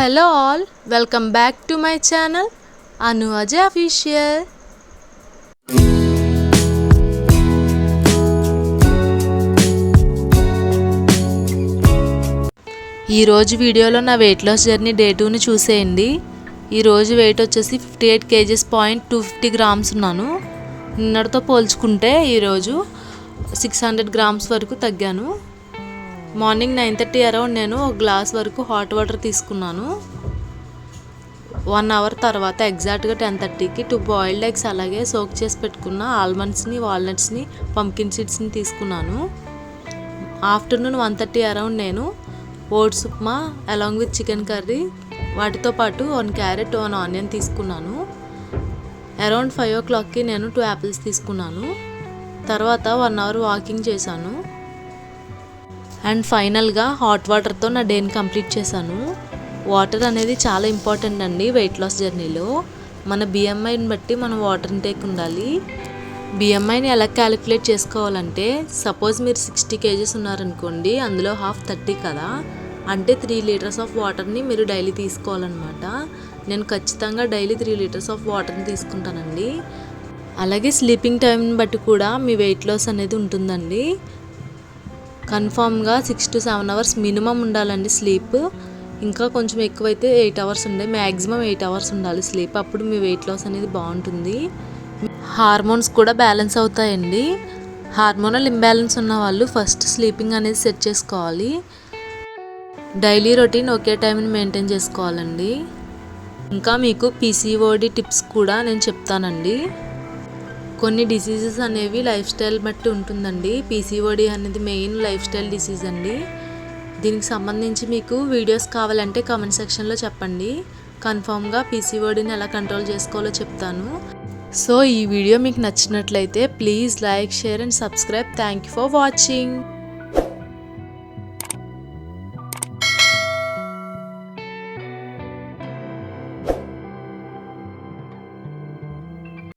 Hello all, welcome back to my channel Anu Ajay Official. ఈ రోజు వీడియోలో నా వెయిట్ లాస్ జర్నీ డే 2 ని చూసేయండి. ఈ రోజు వెయిట్ వచ్చేసి 58 kgs 250 grams ఉన్నాను. నిన్నటితో పోల్చుకుంటే ఈ రోజు 600 grams వరకు తగ్గాను. మార్నింగ్ 9:30 అరౌండ్ నేను ఒక గ్లాస్ వరకు హాట్ వాటర్ తీసుకున్నాను. 1 అవర్ తర్వాత ఎగ్జాక్ట్గా 10:30కి 2 బాయిల్డ్ ఎగ్స్ అలాగే సోక్ చేసి పెట్టుకున్న ఆల్మండ్స్ని, వాల్నట్స్ని, పంకిన్ సీడ్స్ని తీసుకున్నాను. ఆఫ్టర్నూన్ 1:30 అరౌండ్ నేను oats upma along with chicken curry వాటితో పాటు 1 క్యారెట్ 1 ఆనియన్ తీసుకున్నాను. అరౌండ్ 5 o'clockకి నేను 2 యాపిల్స్ తీసుకున్నాను. తర్వాత 1 అవర్ వాకింగ్ చేశాను. అండ్ ఫైనల్గా హాట్ వాటర్తో నా డేని కంప్లీట్ చేశాను. వాటర్ అనేది చాలా ఇంపార్టెంట్ అండి వెయిట్ లాస్ జర్నీలో. మన బిఎంఐని బట్టి మనం వాటర్ ఇంటేక్ ఉండాలి. బిఎంఐని ఎలా క్యాలిక్యులేట్ చేసుకోవాలంటే, సపోజ్ మీరు 60 kgs ఉన్నారనుకోండి, అందులో హాఫ్ 30 కదా, అంటే 3 liters ఆఫ్ వాటర్ని మీరు డైలీ తీసుకోవాలన్నమాట. నేను ఖచ్చితంగా డైలీ 3 liters ఆఫ్ వాటర్ని తీసుకుంటానండి. అలాగే స్లీపింగ్ టైంని బట్టి కూడా మీ వెయిట్ లాస్ అనేది ఉంటుందండి. కన్ఫామ్గా 6 to 7 hours మినిమం ఉండాలండి స్లీప్. ఇంకా కొంచెం ఎక్కువైతే 8 hours ఉండే, మ్యాక్సిమం 8 hours ఉండాలి స్లీప్. అప్పుడు మీ వెయిట్ లాస్ అనేది బాగుంటుంది. హార్మోన్స్ కూడా బ్యాలెన్స్ అవుతాయండి. హార్మోనల్ ఇంబ్యాలెన్స్ ఉన్న వాళ్ళు ఫస్ట్ స్లీపింగ్ అనేది సెట్ చేసుకోవాలి. డైలీ రొటీన్ ఒకే టైంని మెయింటైన్ చేసుకోవాలండి. ఇంకా మీకు పీసీఓడి టిప్స్ కూడా నేను చెప్తానండి. కొన్ని డిసీజెస్ అనేవి లైఫ్ స్టైల్ బట్టి ఉంటుందండి. పీసీఓడి అనేది మెయిన్ లైఫ్ స్టైల్ డిసీజ్ అండి. దీనికి సంబంధించి మీకు వీడియోస్ కావాలంటే కామెంట్ సెక్షన్లో చెప్పండి. కన్ఫామ్గా పీసీఓడిని ఎలా కంట్రోల్ చేసుకోవాలో చెప్తాను. సో ఈ వీడియో మీకు నచ్చినట్లయితే please like, share and subscribe. Thank you for watching.